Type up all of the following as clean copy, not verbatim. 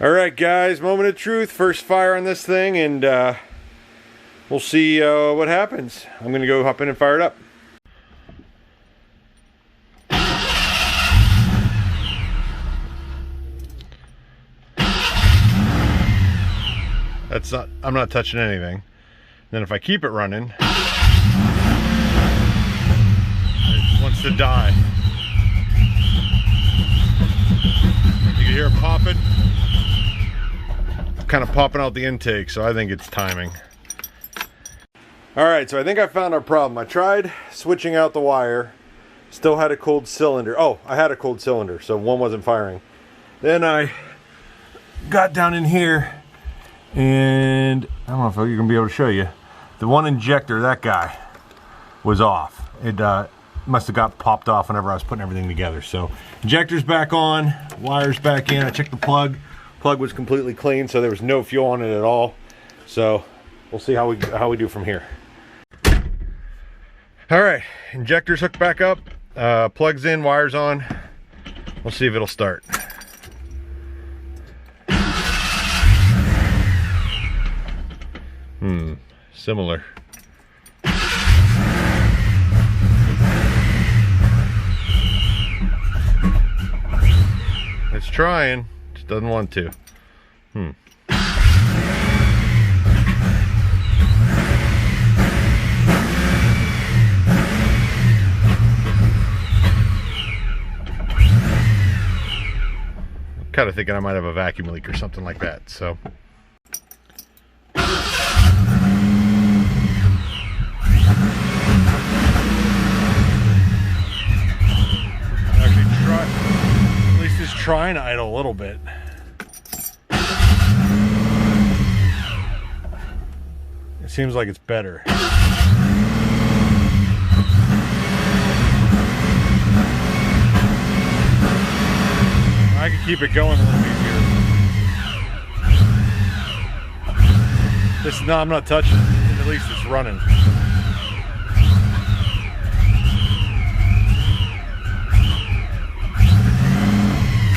Alright guys, moment of truth, first fire on this thing, and we'll see what happens. I'm gonna go hop in and fire it up. I'm not touching anything. Then if I keep it running, it wants to die. You can hear it popping. Kind of popping out the intake, so I think it's timing. Alright, so I think I found our problem. I tried switching out the wire, still had a cold cylinder. Oh, I had a cold cylinder, so one wasn't firing. Then I got down in here, and I don't know if you're gonna be able to show you. The one injector, that guy, was off. It must have got popped off whenever I was putting everything together. So injector's back on, wire's back in. I checked the plug. Plug was completely clean, so there was no fuel on it at all. So we'll see how we do from here. All right, injector's hooked back up, plugs in, wires on. We'll see if it'll start. Similar. It's trying. Doesn't want to. Kind of thinking I might have a vacuum leak or something like that, so. At least it's trying to idle a little bit. It seems like it's better. I could keep it going a little easier. No, I'm not touching it. At least it's running.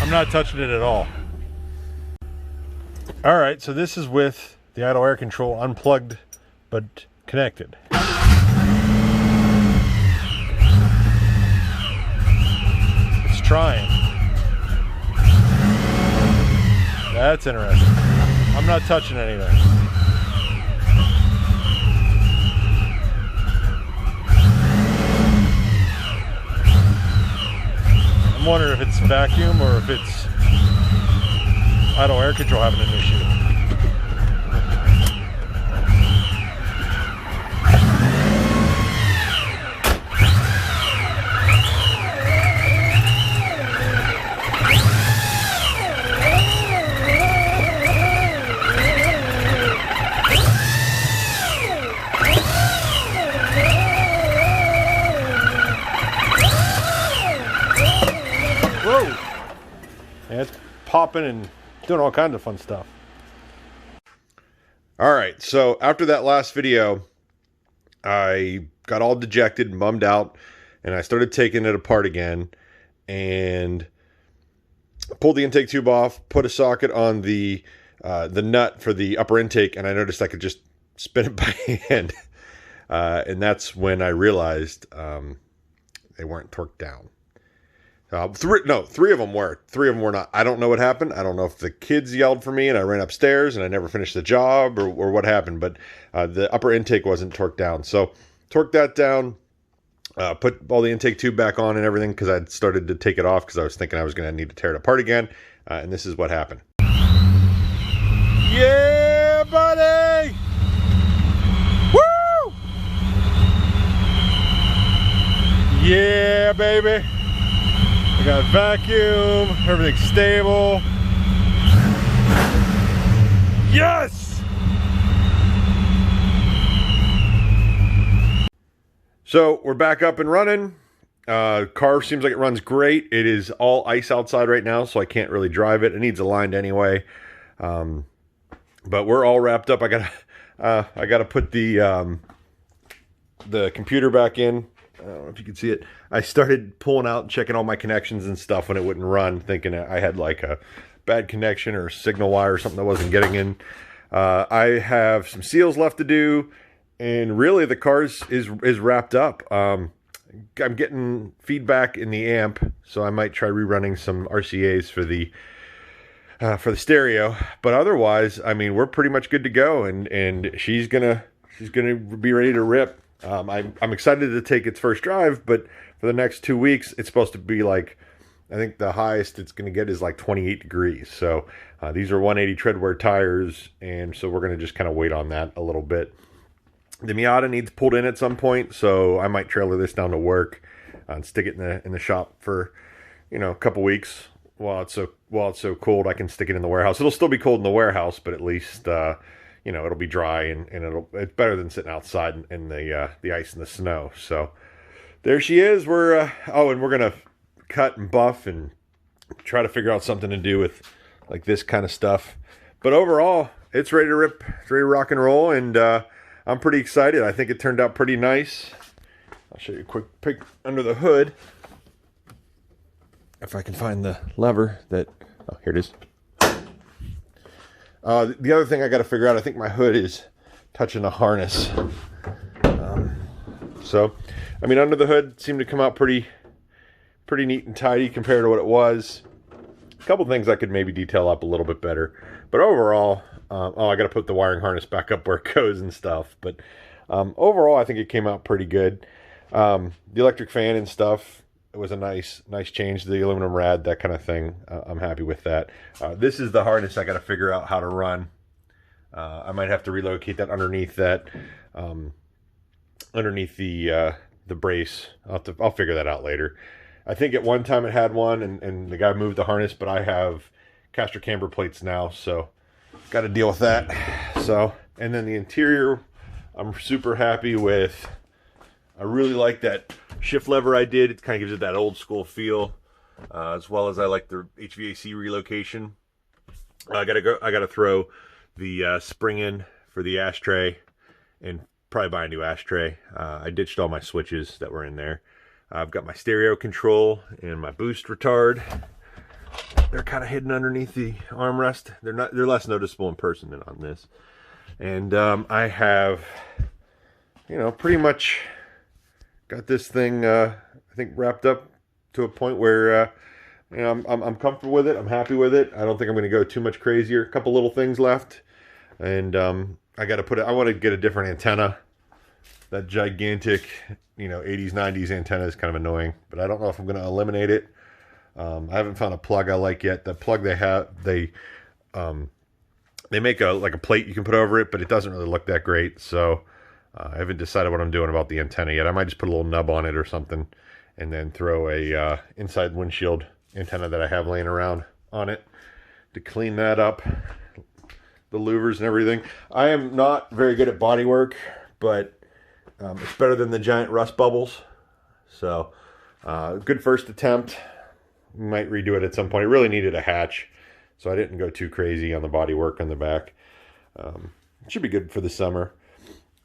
I'm not touching it at all. Alright, so this is with the idle air control unplugged but connected. It's trying. That's interesting. I'm not touching anything. I'm wondering if it's vacuum or if it's idle air control having an issue. Yeah, it's popping and doing all kinds of fun stuff. Alright, so after that last video, I got all dejected and bummed out, and I started taking it apart again, and pulled the intake tube off, put a socket on the nut for the upper intake, and I noticed I could just spin it by hand. And that's when I realized they weren't torqued down. Three of them were. Three of them were not. I don't know what happened. I don't know if the kids yelled for me and I ran upstairs and I never finished the job or what happened, but the upper intake wasn't torqued down. So torqued that down, put all the intake tube back on and everything because I'd started to take it off because I was thinking I was going to need to tear it apart again. And this is what happened. Yeah, buddy! Woo! Yeah, baby! I got vacuum, everything's stable. Yes! So we're back up and running. Car seems like it runs great. It is all ice outside right now, so I can't really drive it. It needs aligned anyway. But we're all wrapped up. I gotta put the computer back in. I don't know if you can see it. I started pulling out and checking all my connections and stuff when it wouldn't run, thinking I had like a bad connection or signal wire or something that wasn't getting in. I have some seals left to do, and really the car is wrapped up. I'm getting feedback in the amp, so I might try rerunning some RCAs for the stereo. But otherwise, I mean, we're pretty much good to go, and she's gonna be ready to rip. I'm excited to take its first drive, but for the next 2 weeks, it's supposed to be like, I think the highest it's going to get is like 28 degrees. So these are 180 treadwear tires, and so we're going to just kind of wait on that a little bit. The Miata needs pulled in at some point, so I might trailer this down to work and stick it in the shop for, you know, a couple weeks while it's so cold. I can stick it in the warehouse. It'll still be cold in the warehouse, but at least you know, it'll be dry, and it's better than sitting outside in the ice and the snow. So there she is. We're and we're gonna cut and buff and try to figure out something to do with like this kind of stuff. But overall, it's ready to rip, it's ready to rock and roll, and I'm pretty excited. I think it turned out pretty nice. I'll show you a quick peek under the hood. If I can find the lever that, oh, here it is. The other thing I got to figure out, I think my hood is touching the harness. So, I mean, under the hood seemed to come out pretty neat and tidy compared to what it was. A couple things I could maybe detail up a little bit better. But overall, I got to put the wiring harness back up where it goes and stuff. But overall, I think it came out pretty good. The electric fan and stuff, it was a nice change. The aluminum rad, that kind of thing. I'm happy with that. This is the harness I got to figure out how to run. I might have to relocate that underneath underneath the brace. I'll figure that out later. I think at one time it had one, and the guy moved the harness, but I have caster camber plates now, so got to deal with that. So, and then the interior, I'm super happy with. I really like that shift lever I did. It kind of gives it that old school feel, as well as I like the HVAC relocation. I gotta throw the spring in for the ashtray, and probably buy a new ashtray. I ditched all my switches that were in there. I've got my stereo control and my boost retard. They're kind of hidden underneath the armrest. They're less noticeable in person than on this. And I have, you know, pretty much got this thing, I think, wrapped up to a point where, you know, I'm comfortable with it. I'm happy with it. I don't think I'm going to go too much crazier. A couple little things left, and I got to put it. I want to get a different antenna. That gigantic, you know, 80s, 90s antenna is kind of annoying, but I don't know if I'm going to eliminate it. I haven't found a plug I like yet. The plug they have, they make like a plate you can put over it, but it doesn't really look that great. So I haven't decided what I'm doing about the antenna yet. I might just put a little nub on it or something, and then throw a inside windshield antenna that I have laying around on it to clean that up, the louvers and everything. I am not very good at body work, but it's better than the giant rust bubbles. So good first attempt. Might redo it at some point. It really needed a hatch, so I didn't go too crazy on the body work on the back. It should be good for the summer.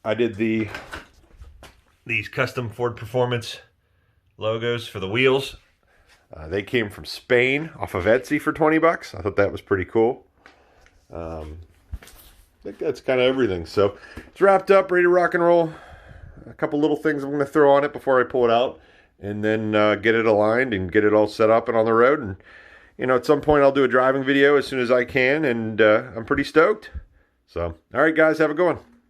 I did these custom Ford Performance logos for the wheels. They came from Spain off of Etsy for 20 bucks. I thought that was pretty cool. I think that's kind of everything. So it's wrapped up, ready to rock and roll. A couple little things I'm going to throw on it before I pull it out, and then get it aligned and get it all set up and on the road. And, you know, at some point I'll do a driving video as soon as I can, and I'm pretty stoked. So, all right, guys, have a good one.